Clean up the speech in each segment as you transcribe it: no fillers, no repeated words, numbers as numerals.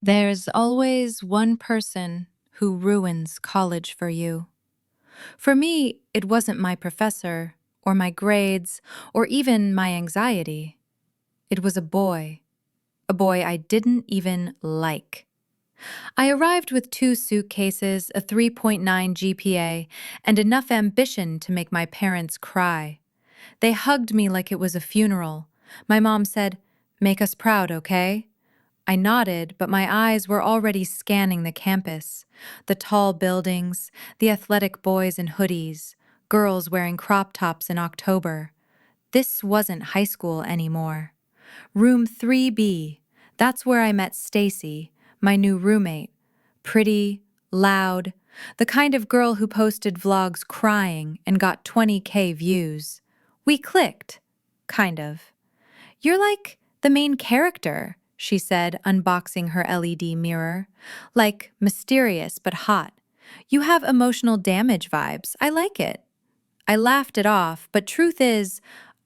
There's always one person who ruins college for you. For me, it wasn't my professor, or my grades, or even my anxiety. It was a boy I didn't even like. I arrived with 2 suitcases, a 3.9 GPA, and enough ambition to make my parents cry. They hugged me like it was a funeral. My mom said, "Make us proud, okay?" I nodded, but my eyes were already scanning the campus. The tall buildings, the athletic boys in hoodies, girls wearing crop tops in October. This wasn't high school anymore. Room 3B. That's where I met Stacy, my new roommate. Pretty, loud, the kind of girl who posted vlogs crying and got 20K views. We clicked. Kind of. "You're like the main character," she said, unboxing her LED mirror. "Like mysterious but hot. You have emotional damage vibes. I like it." I laughed it off, but truth is,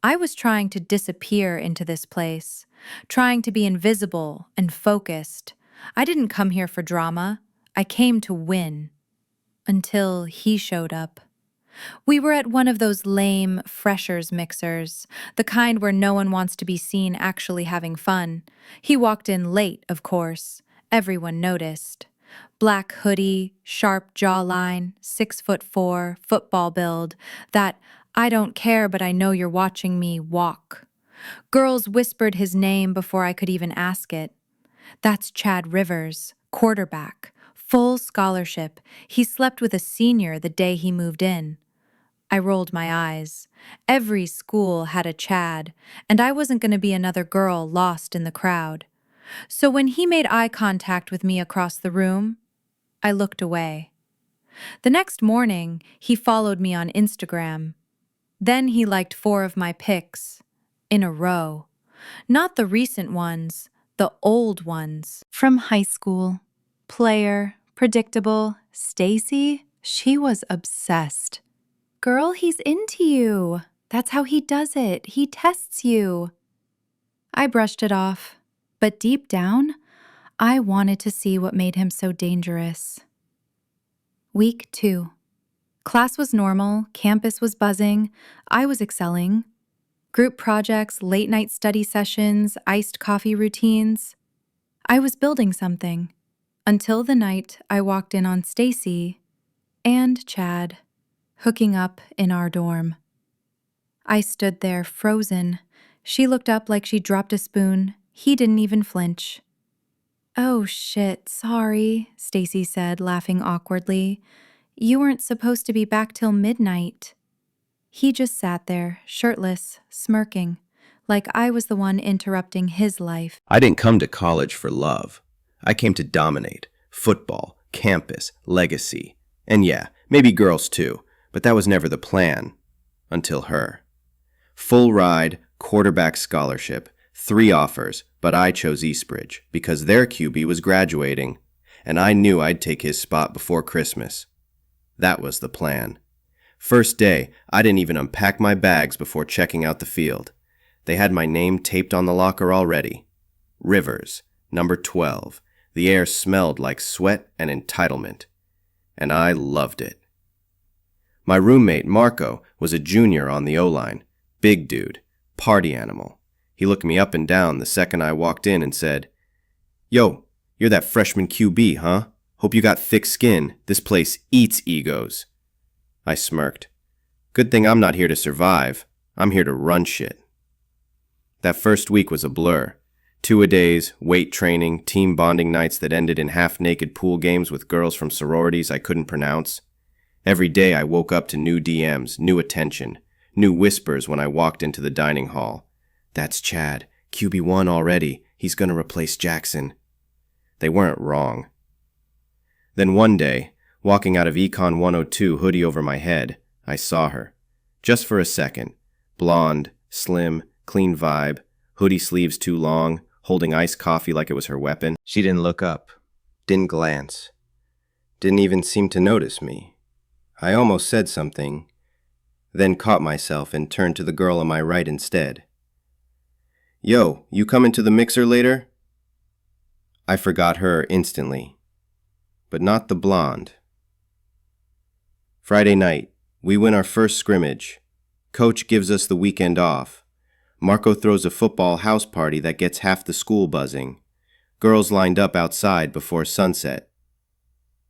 I was trying to disappear into this place, trying to be invisible and focused. I didn't come here for drama. I came to win. Until he showed up. We were at one of those lame freshers mixers, the kind where no one wants to be seen actually having fun. He walked in late, of course. Everyone noticed. Black hoodie, sharp jawline, 6'4", football build, that "I don't care but I know you're watching me" walk. Girls whispered his name before I could even ask it. "That's Chad Rivers, quarterback, full scholarship. He slept with a senior the day he moved in." I rolled my eyes. Every school had a Chad, and I wasn't going to be another girl lost in the crowd. So when he made eye contact with me across the room, I looked away. The next morning, he followed me on Instagram. Then he liked 4 of my pics, in a row. Not the recent ones, the old ones. From high school. Player, predictable, Stacy, she was obsessed. "Girl, he's into you. That's how he does it. He tests you." I brushed it off, but deep down, I wanted to see what made him so dangerous. Week 2. Class was normal, campus was buzzing, I was excelling. Group projects, late-night study sessions, iced coffee routines. I was building something. Until the night I walked in on Stacy and Chad hooking up in our dorm. I stood there frozen. She looked up like she dropped a spoon. He didn't even flinch. "Oh shit, sorry," Stacy said, laughing awkwardly. "You weren't supposed to be back till midnight." He just sat there, shirtless, smirking, like I was the one interrupting his life. I didn't come to college for love. I came to dominate. Football, campus, legacy. And yeah, maybe girls too, but that was never the plan. Until her. Full ride, quarterback scholarship, 3 offers, but I chose Eastbridge because their QB was graduating, and I knew I'd take his spot before Christmas. That was the plan. First day, I didn't even unpack my bags before checking out the field. They had my name taped on the locker already. Rivers, number 12. The air smelled like sweat and entitlement. And I loved it. My roommate, Marco, was a junior on the O-line. Big dude. Party animal. He looked me up and down the second I walked in and said, "Yo, you're that freshman QB, huh? Hope you got thick skin. This place eats egos." I smirked. Good thing I'm not here to survive. I'm here to run shit. That first week was a blur. 2-a-days, weight training, team bonding nights that ended in half-naked pool games with girls from sororities I couldn't pronounce. Every day I woke up to new DMs, new attention, new whispers when I walked into the dining hall. "That's Chad. QB1 already. He's gonna replace Jackson." They weren't wrong. Then one day, walking out of Econ 102, hoodie over my head, I saw her. Just for a second. Blonde, slim, clean vibe, hoodie sleeves too long, holding iced coffee like it was her weapon. She didn't look up, didn't glance, didn't even seem to notice me. I almost said something, then caught myself and turned to the girl on my right instead. "Yo, you coming to the mixer later?" I forgot her instantly, but not the blonde. Friday night, we win our first scrimmage. Coach gives us the weekend off. Marco throws a football house party that gets half the school buzzing. Girls lined up outside before sunset.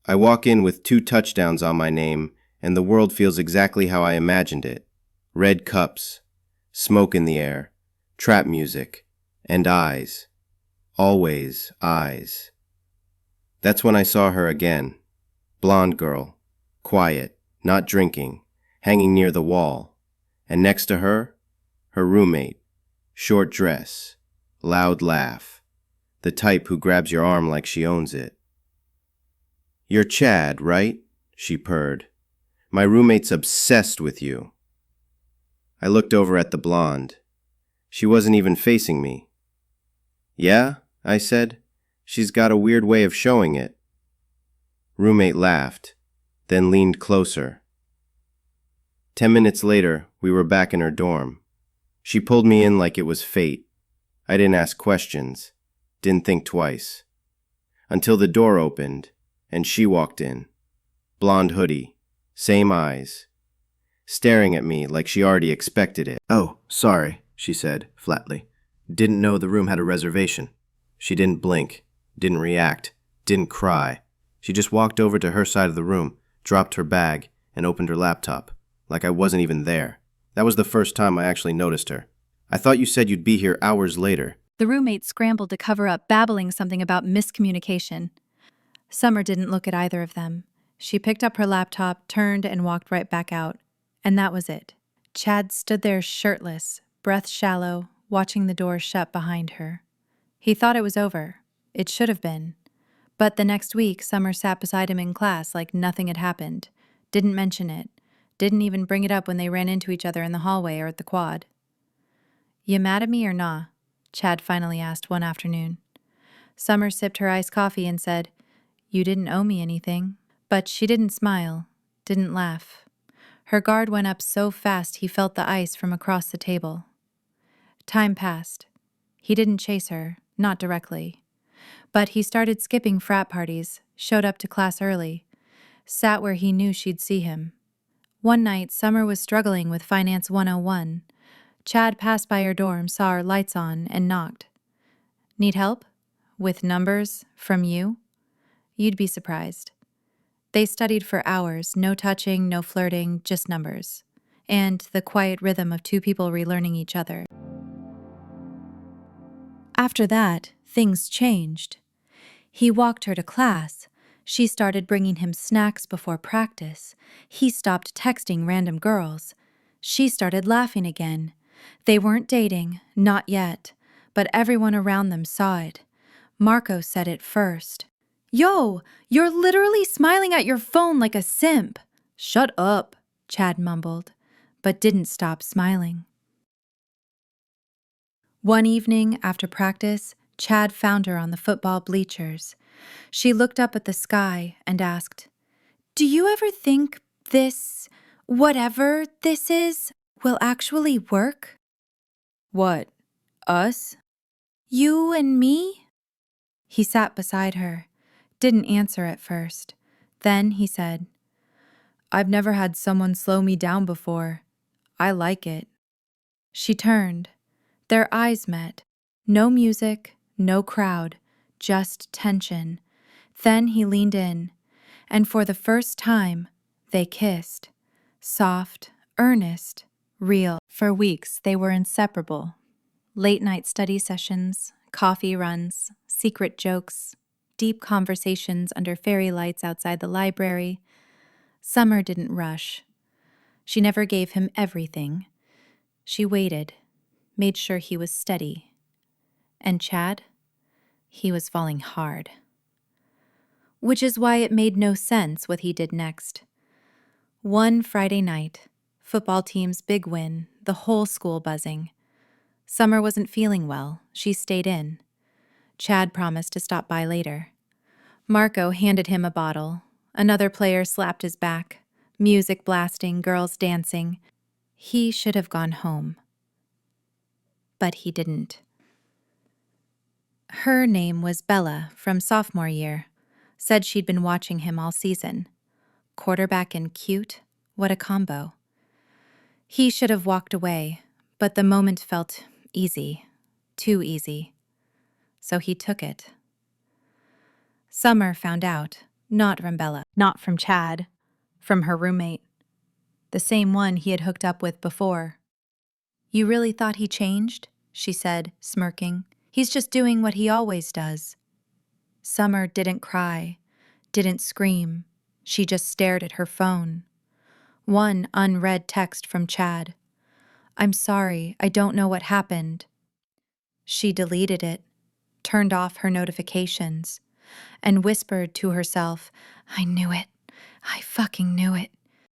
I walk in with 2 touchdowns on my name, and the world feels exactly how I imagined it. Red cups, smoke in the air, trap music, and eyes. Always eyes. That's when I saw her again. Blonde girl, quiet, not drinking, hanging near the wall. And next to her, her roommate, short dress, loud laugh, the type who grabs your arm like she owns it. "You're Chad, right?" she purred. "My roommate's obsessed with you." I looked over at the blonde. She wasn't even facing me. "Yeah?" I said. "She's got a weird way of showing it." Roommate laughed, then leaned closer. 10 minutes later, we were back in her dorm. She pulled me in like it was fate. I didn't ask questions, didn't think twice. Until the door opened, and she walked in. Blonde hoodie, same eyes, staring at me like she already expected it. "Oh, sorry," she said, flatly. "Didn't know the room had a reservation." She didn't blink, didn't react, didn't cry. She just walked over to her side of the room, dropped her bag, and opened her laptop, like I wasn't even there. That was the first time I actually noticed her. "I thought you said you'd be here hours later." The roommate scrambled to cover up, babbling something about miscommunication. Summer didn't look at either of them. She picked up her laptop, turned, and walked right back out. And that was it. Chad stood there shirtless, breath shallow, watching the door shut behind her. He thought it was over. It should have been. But the next week, Summer sat beside him in class like nothing had happened. Didn't mention it. Didn't even bring it up when they ran into each other in the hallway or at the quad. "You mad at me or nah?" Chad finally asked one afternoon. Summer sipped her iced coffee and said, "You didn't owe me anything." But she didn't smile, didn't laugh. Her guard went up so fast he felt the ice from across the table. Time passed. He didn't chase her, not directly. But he started skipping frat parties, showed up to class early, sat where he knew she'd see him. One night, Summer was struggling with Finance 101. Chad passed by her dorm, saw her lights on, and knocked. "Need help? With numbers? From you?" You'd be surprised. They studied for hours, no touching, no flirting, just numbers. And the quiet rhythm of 2 people relearning each other. After that, things changed. He walked her to class. She started bringing him snacks before practice. He stopped texting random girls. She started laughing again. They weren't dating, not yet, but everyone around them saw it. Marco said it first. "Yo, you're literally smiling at your phone like a simp." "Shut up," Chad mumbled, but didn't stop smiling. One evening after practice, Chad found her on the football bleachers. She looked up at the sky and asked, "Do you ever think this, whatever this is, will actually work?" "What, us?" "You and me?" He sat beside her, didn't answer at first. Then he said, "I've never had someone slow me down before. I like it." She turned. Their eyes met. No music, no crowd, just tension. Then he leaned in, and for the first time, they kissed. Soft, earnest, real. For weeks, they were inseparable. Late-night study sessions, coffee runs, secret jokes, deep conversations under fairy lights outside the library. Summer didn't rush. She never gave him everything. She waited, made sure he was steady. And Chad? He was falling hard. Which is why it made no sense what he did next. One Friday night, football team's big win, the whole school buzzing. Summer wasn't feeling well. She stayed in. Chad promised to stop by later. Marco handed him a bottle. Another player slapped his back. Music blasting, girls dancing. He should have gone home. But he didn't. Her name was Bella from sophomore year. Said she'd been watching him all season. Quarterback and cute, what a combo. He should have walked away, but the moment felt easy, too easy. So he took it. Summer found out, not from Bella, not from Chad, from her roommate, the same one he had hooked up with before. You really thought he changed? She said, smirking. He's just doing what he always does. Summer didn't cry, didn't scream. She just stared at her phone. One unread text from Chad. I'm sorry, I don't know what happened. She deleted it, turned off her notifications, and whispered to herself, I knew it. I fucking knew it.